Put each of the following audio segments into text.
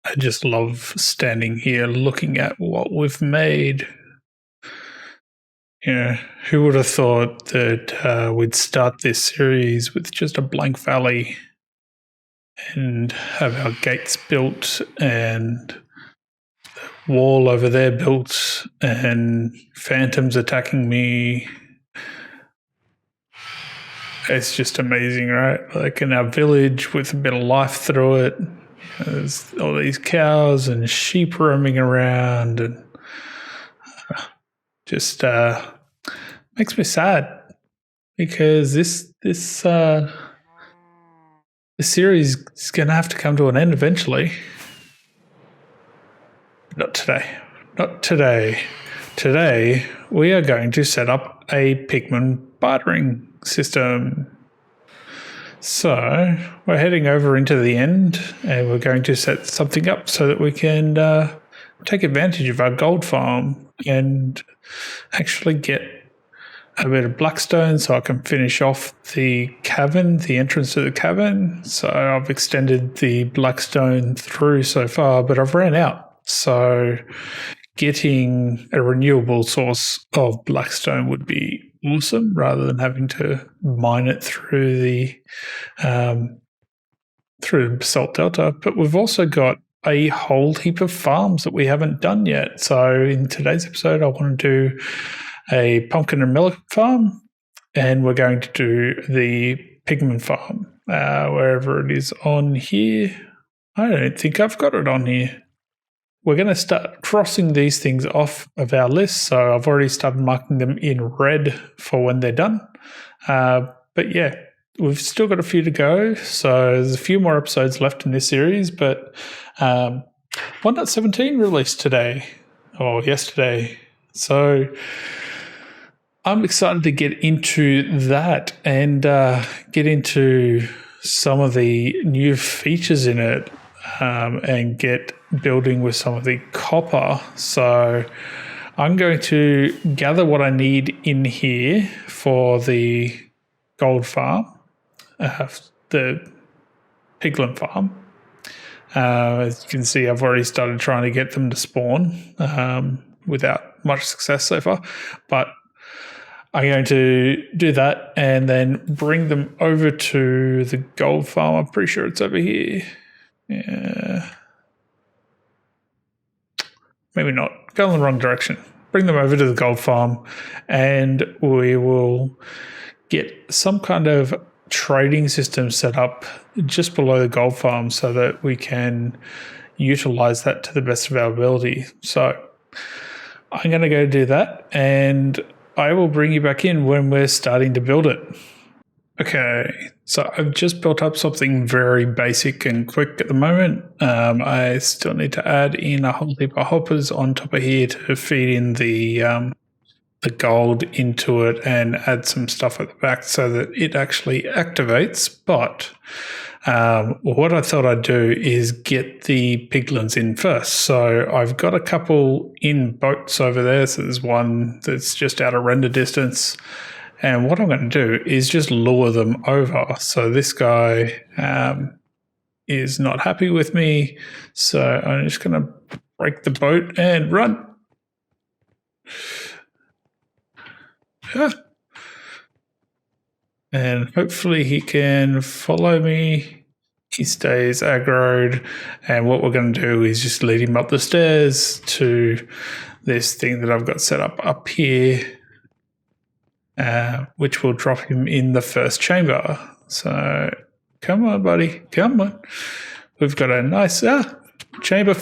I just love standing here looking at what we've made. Yeah, who would have thought that we'd start this series with just a blank valley and have our gates built and the wall over there built and phantoms attacking me. It's just amazing, right? Like in our village with a bit of life through it. There's all these cows and sheep roaming around, and just makes me sad because this series is going to have to come to an end eventually. Not today. Not today. Today we are going to set up a pigment bartering system. So we're heading over into the end and we're going to set something up so that we can take advantage of our gold farm and actually get a bit of blackstone so I can finish off the cavern, the entrance to the cavern. So I've extended the blackstone through so far, but I've ran out. So getting a renewable source of blackstone would be awesome rather than having to mine it through the basalt delta. But we've also got a whole heap of farms that we haven't done yet. So in today's episode, I want to do a pumpkin and melon farm, and we're going to do the pigment farm wherever it is on here. I don't think I've got it on here. We're going to start crossing these things off of our list. So I've already started marking them in red for when they're done. But yeah, we've still got a few to go. So there's a few more episodes left in this series. But 1.17 released today or yesterday. So I'm excited to get into that and get into some of the new features in it. And get building with some of the copper. So I'm going to gather what I need in here for the gold farm, the piglin farm. As you can see, I've already started trying to get them to spawn without much success so far. But I'm going to do that and then bring them over to the gold farm. I'm pretty sure it's over here. Yeah. Maybe not. Go in the wrong direction. Bring them over to the gold farm and we will get some kind of trading system set up just below the gold farm so that we can utilize that to the best of our ability. So I'm going to go do that and I will bring you back in when we're starting to build it. Okay, so I've just built up something very basic and quick at the moment. I still need to add in a whole heap of hoppers on top of here to feed in the gold into it and add some stuff at the back so that it actually activates. But what I thought I'd do is get the piglins in first. So I've got a couple in boats over there. So there's one that's just out of render distance. And what I'm going to do is just lure them over. So this guy is not happy with me. So I'm just going to break the boat and run. Yeah. And hopefully he can follow me. He stays aggroed. And what we're going to do is just lead him up the stairs to this thing that I've got set up here. Which will drop him in the first chamber. So come on, buddy. Come on. We've got a nice chamber.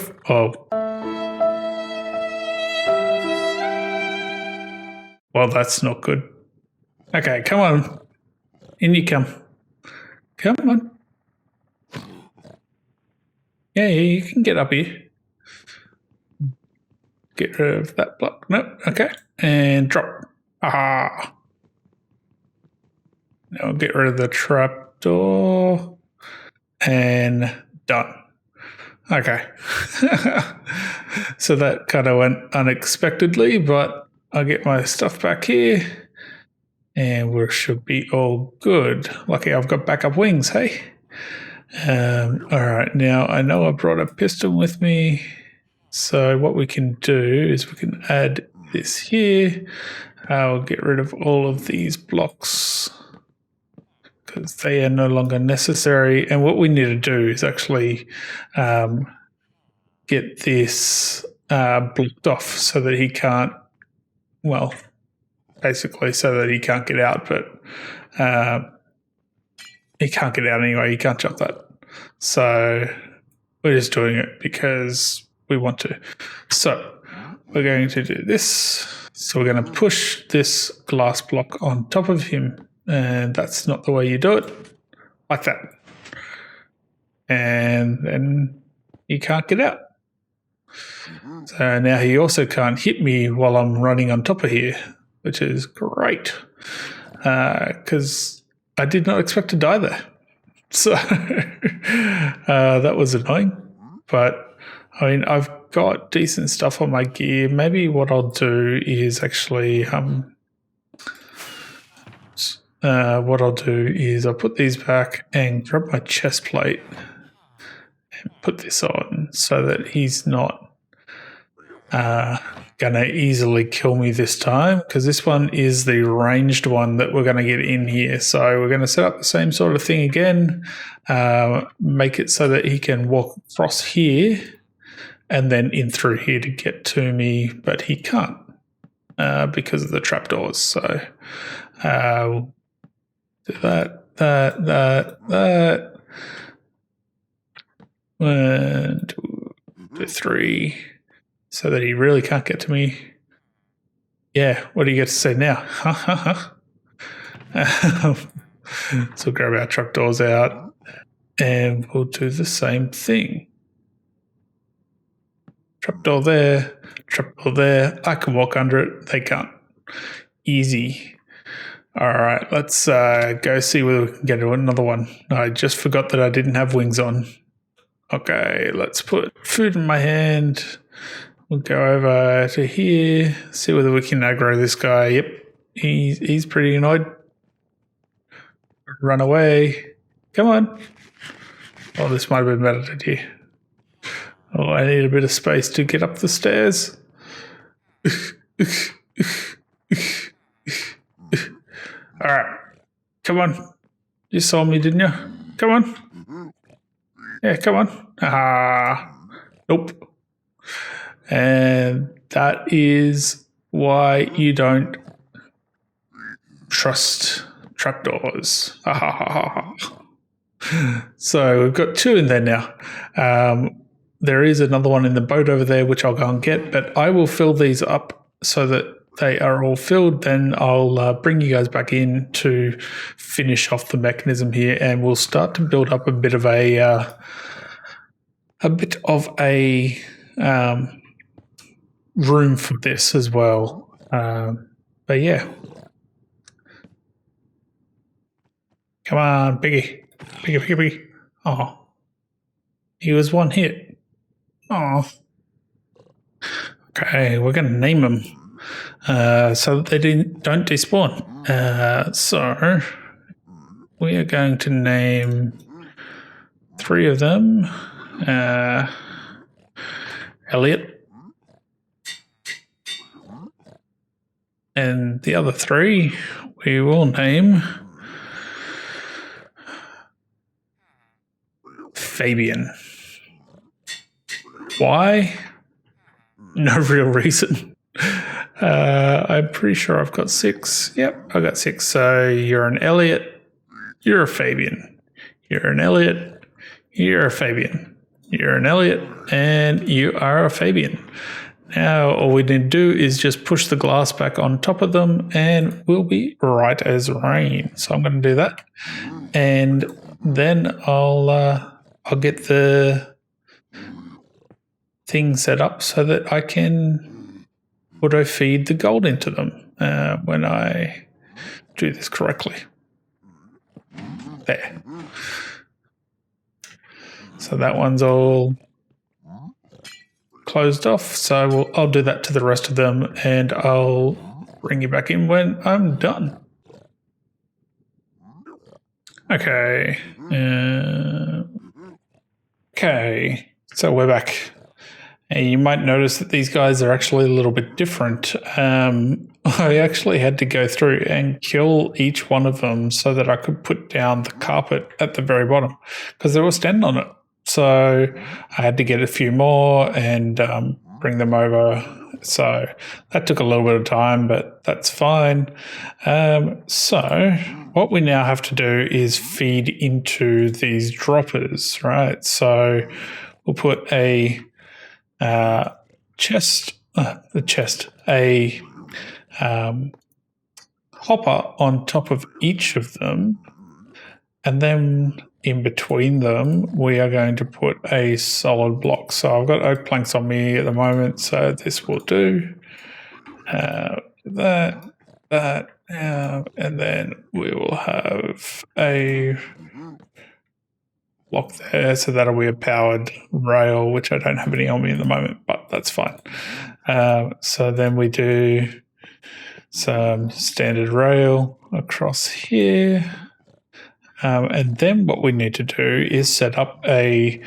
Well, that's not good. Okay, come on. In you come. Come on. Yeah, you can get up here. Get rid of that block. Nope. Okay. And drop. Ah. Now get rid of the trapdoor and done. Okay. So that kind of went unexpectedly, but I'll get my stuff back here and we should be all good. Lucky I've got backup wings, hey? All right, now I know I brought a piston with me. So what we can do is we can add this here. I'll get rid of all of these blocks because they are no longer necessary. And what we need to do is actually get this blocked off so that he can't, well, basically so that he can't get out, but he can't get out anyway. He can't jump that. So we're just doing it because we want to. So we're going to do this. So we're going to push this glass block on top of him, and that's not the way you do it, like that. And then he can't get out. So now he also can't hit me while I'm running on top of here, which is great because I did not expect to die there. So that was annoying. But I mean, I've got decent stuff on my gear. Maybe what I'll do is actually I'll put these back and grab my chest plate and put this on so that he's not gonna easily kill me this time, because this one is the ranged one that we're gonna get in here. So we're gonna set up the same sort of thing again, make it so that he can walk across here and then in through here to get to me, but he can't because of the trapdoors. So we'll do that. 1, 2, 3, so that he really can't get to me. Yeah, what do you get to say now? So grab our trapdoors out and we'll do the same thing. Trapdoor there, trapdoor there. I can walk under it. They can't. Easy. All right, let's go see whether we can get another one. I just forgot that I didn't have wings on. Okay, let's put food in my hand. We'll go over to here, see whether we can aggro this guy. Yep, he's pretty annoyed. Run away. Come on. Oh, this might have been a bad idea. Oh, I need a bit of space to get up the stairs. All right. Come on. You saw me, didn't you? Come on. Yeah, come on. Ah, nope. And that is why you don't trust trapdoors. So we've got 2 in there now. There is another one in the boat over there, which I'll go and get, but I will fill these up so that they are all filled. Then I'll bring you guys back in to finish off the mechanism here, and we'll start to build up a bit of a room for this as well. But yeah. Come on, Piggy. Piggy. Oh. He was one hit. Oh. Okay, we're going to name them so that they don't despawn. So we are going to name 3 of them. Elliot. And the other 3 we will name Fabian. Why? No real reason. I'm pretty sure I've got 6. Yep, I got 6. So you're an Elliot, you're a Fabian. You're an Elliot, you're a Fabian. You're an Elliot, and you are a Fabian. Now all we need to do is just push the glass back on top of them and we'll be right as rain. So I'm going to do that. And then I'll get the thing set up so that I can auto feed the gold into them when I do this correctly. There. So that one's all closed off. So I'll do that to the rest of them and I'll bring you back in when I'm done. Okay. Okay, so we're back. And you might notice that these guys are actually a little bit different. I actually had to go through and kill each one of them so that I could put down the carpet at the very bottom because they were standing on it. So I had to get a few more and bring them over. So that took a little bit of time, but that's fine. So what we now have to do is feed into these droppers, right? So we'll put a hopper on top of each of them, and then in between them we are going to put a solid block. So I've got oak planks on me at the moment, so this will do. That, and then we will have a block there, so that'll be a powered rail, which I don't have any on me at the moment, but that's fine. So then we do some standard rail across here. And then what we need to do is set up a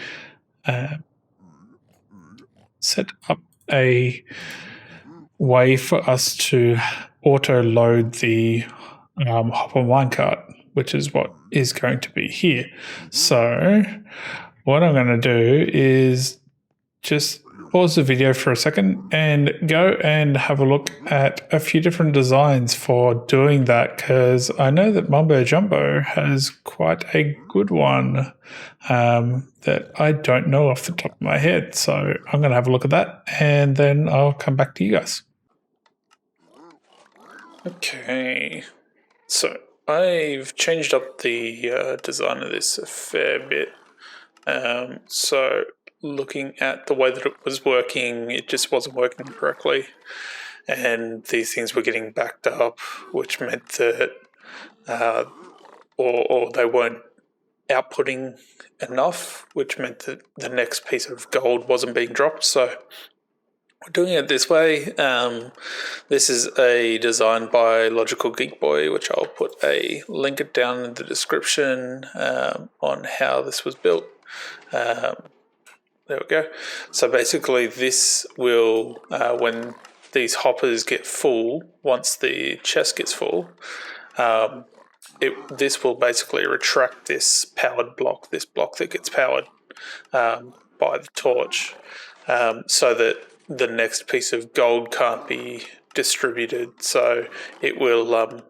way for us to auto load the hopper minecart, which is what is going to be here. So what I'm going to do is just pause the video for a second and go and have a look at a few different designs for doing that, because I know that Mumbo Jumbo has quite a good one that I don't know off the top of my head. So I'm going to have a look at that and then I'll come back to you guys. Okay, so I've changed up the design of this a fair bit. So looking at the way that it was working, it just wasn't working correctly, and these things were getting backed up, which meant that or they weren't outputting enough, which meant that the next piece of gold wasn't being dropped. So we're doing it this way. This is a design by Logical Geek Boy, which I'll put a link it down in the description on how this was built. There we go. So basically this will, when these hoppers get full, once the chest gets full, this will basically retract this powered block, this block that gets powered by the torch, so that the next piece of gold can't be distributed. So it will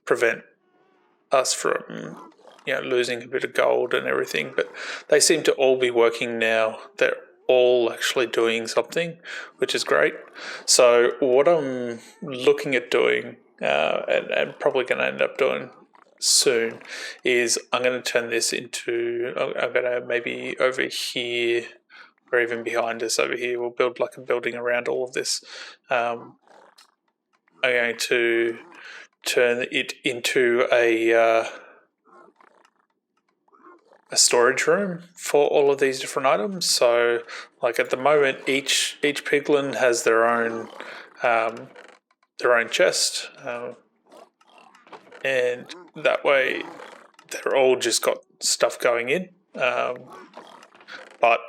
prevent us from losing a bit of gold and everything. But they seem to all be working now. They're all actually doing something, which is great. So what I'm looking at doing, and probably going to end up doing soon, is I'm going to turn this into, I'm going to maybe over here, or even behind us over here, we'll build like a building around all of this. I'm going to turn it into a storage room for all of these different items. So like at the moment, each piglin has their own chest, and that way they're all just got stuff going in, but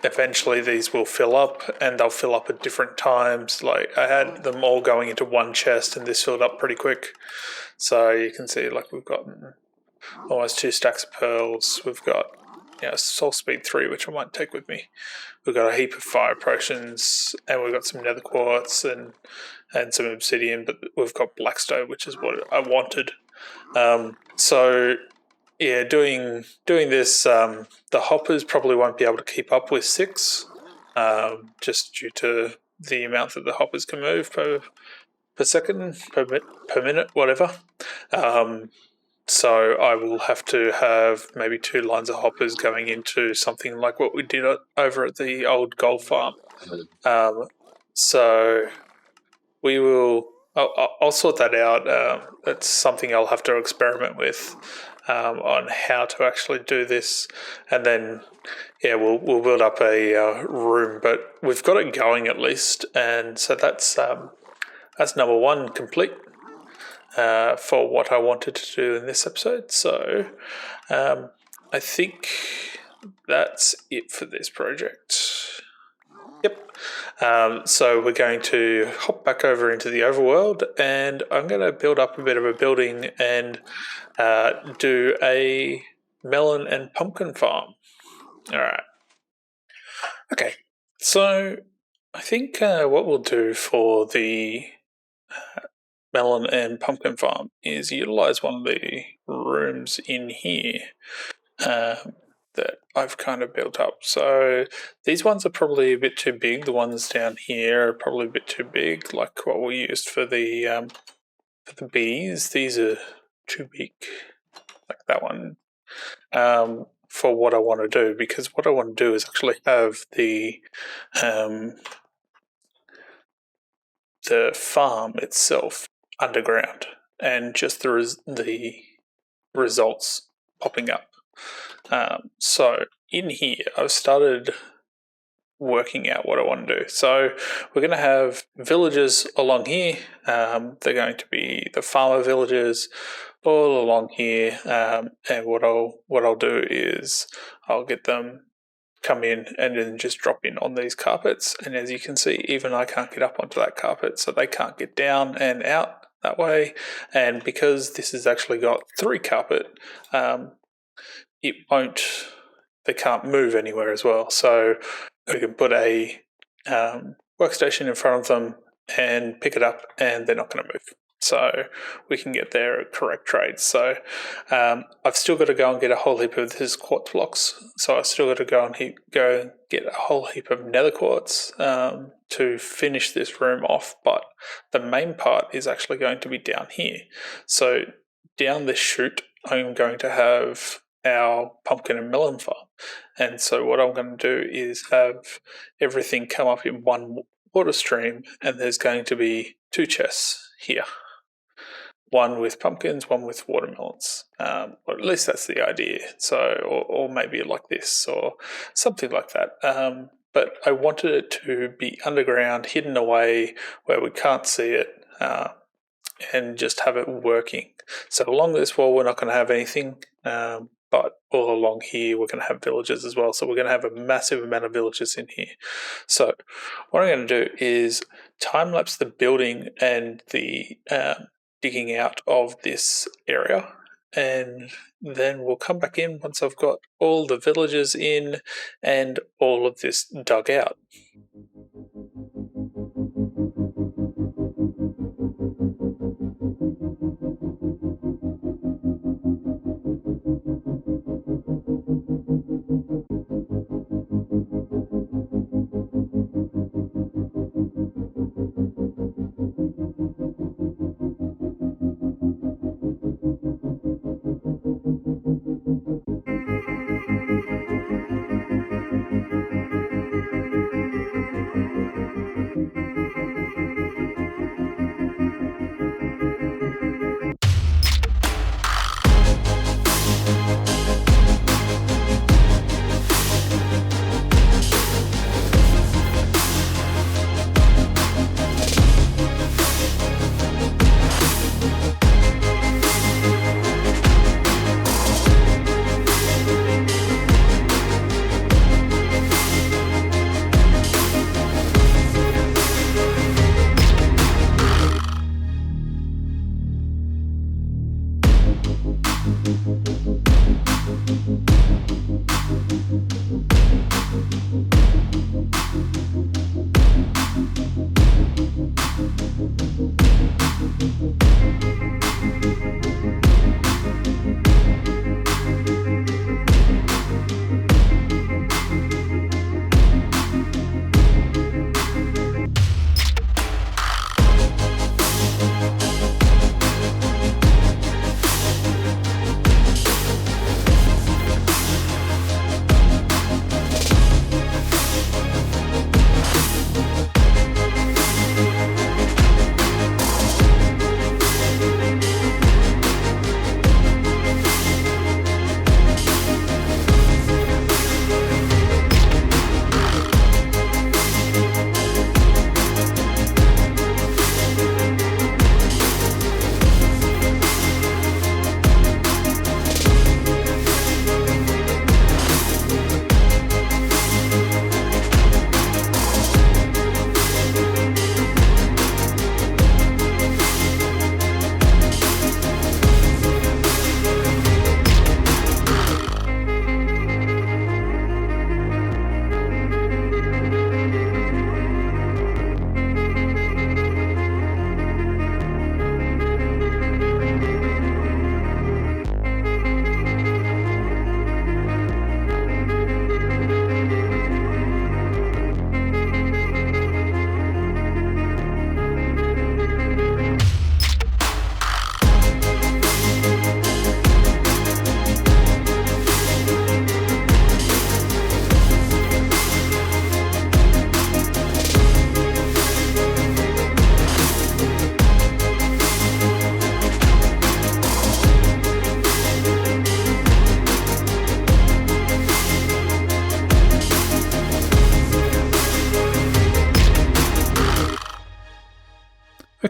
eventually these will fill up, and they'll fill up at different times. Like I had them all going into one chest and this filled up pretty quick. So you can see like we've got almost 2 stacks of pearls. We've got soul speed 3, which I might take with me. We've got a heap of fire potions, and we've got some nether quartz and some obsidian, but we've got blackstone, which is what I wanted. So yeah, doing this, the hoppers probably won't be able to keep up with 6, just due to the amount that the hoppers can move per second, per minute, whatever. So I will have to have maybe 2 lines of hoppers going into something like what we did over at the old gold farm. So we will. I'll sort that out. That's something I'll have to experiment with on how to actually do this, and then we'll build up a room. But we've got it going at least, and so that's number 1 complete. For what I wanted to do in this episode. So I think that's it for this project. Yep. So we're going to hop back over into the overworld, and I'm going to build up a bit of a building and do a melon and pumpkin farm. All right. Okay. So I think what we'll do for the melon and pumpkin farm is utilize one of the rooms in here that I've kind of built up. So these ones are probably a bit too big. The ones down here are probably a bit too big, like what we used for the bees. These are too big, like that one, for what I want to do. Because what I want to do is actually have the farm itself underground and just the results popping up. So in here, I've started working out what I want to do. So we're going to have villages along here. They're going to be the farmer villages all along here. And what I'll do is I'll get them come in and then just drop in on these carpets. And as you can see, even I can't get up onto that carpet, so they can't get down and out that way. And because this has actually got 3 carpet, they can't move anywhere as well. So we can put a workstation in front of them and pick it up, and they're not going to move. So we can get their correct trades. So I've still got to go and get a whole heap of this quartz blocks. So I've still got to go and get a whole heap of nether quartz to finish this room off. But the main part is actually going to be down here. So down this chute, I'm going to have our pumpkin and melon farm. And so what I'm going to do is have everything come up in one water stream, and there's going to be 2 chests here. One with pumpkins, one with watermelons. Or at least that's the idea. So, or maybe like this, or something like that. But I wanted it to be underground, hidden away where we can't see it, and just have it working. So along this wall, we're not going to have anything, but all along here, we're going to have villages as well. So we're going to have a massive amount of villages in here. So what I'm going to do is time-lapse the building and the digging out of this area, and then we'll come back in once I've got all the villages in and all of this dug out.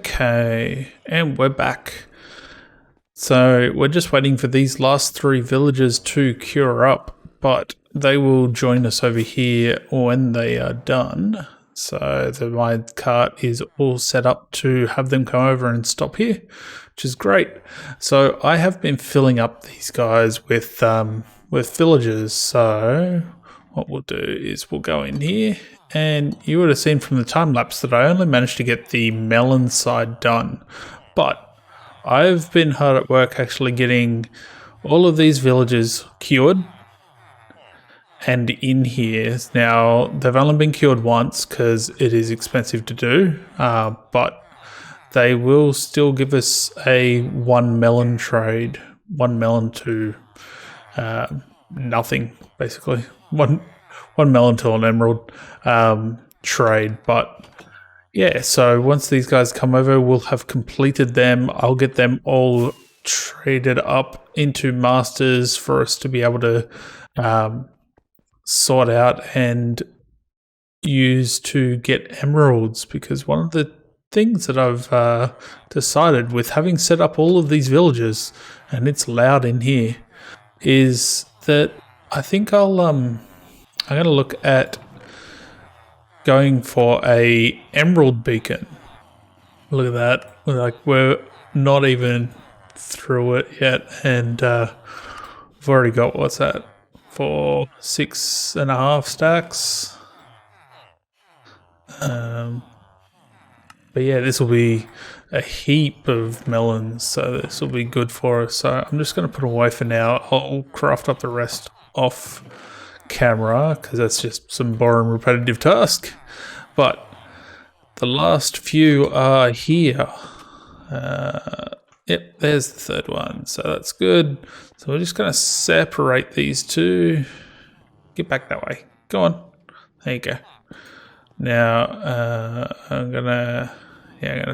Okay, and we're back. So we're just waiting for these last 3 villagers to cure up, but they will join us over here when they are done. So my cart is all set up to have them come over and stop here, which is great. So I have been filling up these guys with villagers. So what we'll do is we'll go in here, and you would have seen from the time lapse that I only managed to get the melon side done, but I've been hard at work actually getting all of these villagers cured and in here. Now, they've only been cured once because it is expensive to do, but they will still give us a 1 melon trade. 1 melon to nothing, basically. One melon to an emerald trade, but yeah, so once these guys come over, we'll have completed them. I'll get them all traded up into masters for us to be able to sort out and use to get emeralds, because one of the things that I've decided with having set up all of these villages, and it's loud in here, is that I think I'm going to look at going for a emerald beacon. Look at that. We're not even through it yet, and we've already got, what's that, for 6.5 stacks. But yeah, this will be a heap of melons, so this will be good for us. So I'm just going to put away for now. I'll craft up the rest off camera because that's just some boring repetitive task, but the last few are here. Yep, there's the third one, so that's good. So we're just going to separate these two. Get back that way. Go on. There you go. Now I'm gonna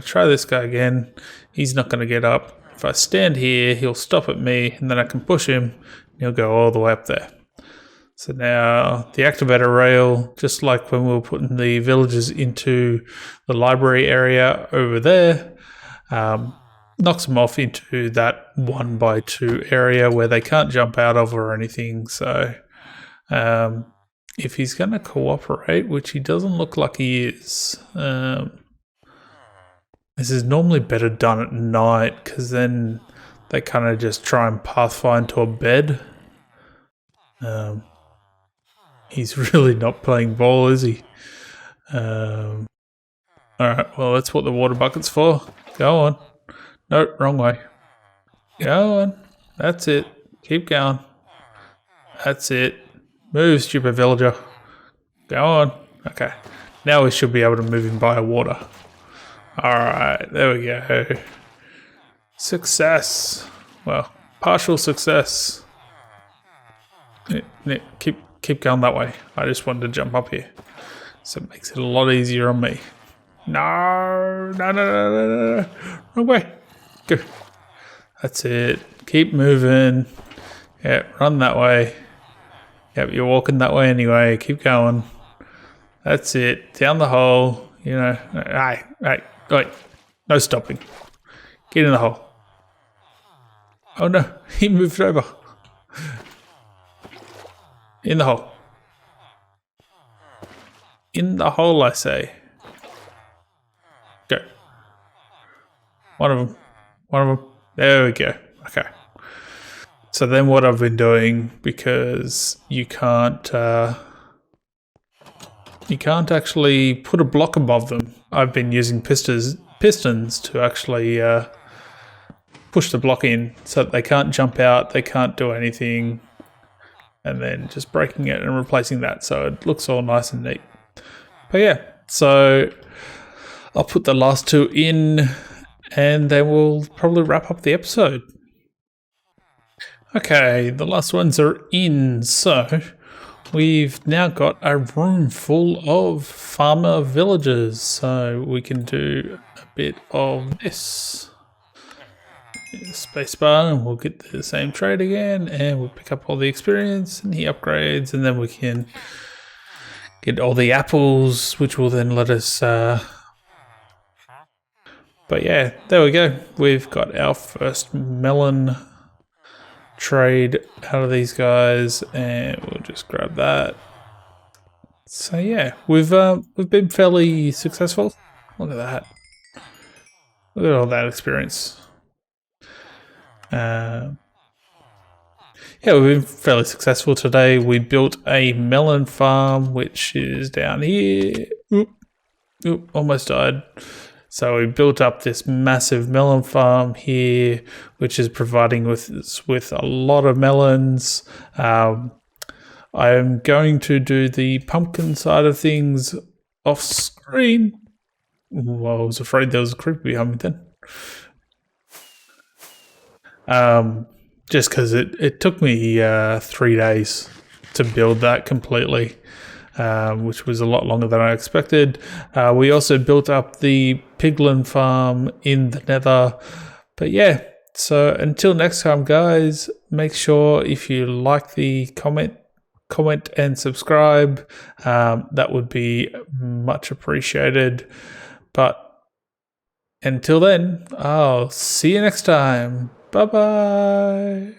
try this guy again. He's not gonna get up. If I stand here, he'll stop at me, and then I can push him and he'll go all the way up there. So now the activator rail, just like when we were putting the villagers into the library area over there, knocks them off into that 1x2 area where they can't jump out of or anything. So if he's going to cooperate, which he doesn't look like he is, this is normally better done at night because then they kind of just try and pathfind to a bed. He's really not playing ball, is he? Alright, well, that's what the water bucket's for. Go on. No, wrong way. Go on. That's it. Keep going. That's it. Move, stupid villager. Go on. Okay. Now we should be able to move him by water. Alright, there we go. Success. Well, partial success. Keep going that way. I just wanted to jump up here. So it makes it a lot easier on me. No. Wrong way. Go. That's it. Keep moving. Yeah, run that way. Yep, you're walking that way anyway. Keep going. That's it. Down the hole. You know. Hey, wait. No stopping. Get in the hole. Oh no, he moved over. In the hole. In the hole, I say. Go. One of them. There we go. Okay. So then what I've been doing, because you can't actually put a block above them, I've been using pistons to actually push the block in so that they can't jump out, they can't do anything, and then just breaking it and replacing that so it looks all nice and neat. But yeah, so I'll put the last 2 in and then we'll probably wrap up the episode. Okay, the last ones are in, so we've now got a room full of farmer villagers, so we can do a bit of this. Spacebar, and we'll get the same trade again, and we'll pick up all the experience and the upgrades, and then we can get all the apples, which will then let us But yeah, there we go. We've got our first melon trade out of these guys, and we'll just grab that. So yeah, we've been fairly successful. Look at that. Look at all that experience. Yeah, we've been fairly successful today. We built a melon farm, which is down here. Oop, almost died. So we built up this massive melon farm here, which is providing us with a lot of melons. I'm going to do the pumpkin side of things off screen. Ooh, I was afraid there was a creeper behind me then. Just because it took me 3 days to build that completely. Which was a lot longer than I expected. We also built up the piglin farm in the nether. But yeah, so until next time, guys, make sure if you like the comment and subscribe. That would be much appreciated. But until then, I'll see you next time. Bye-bye.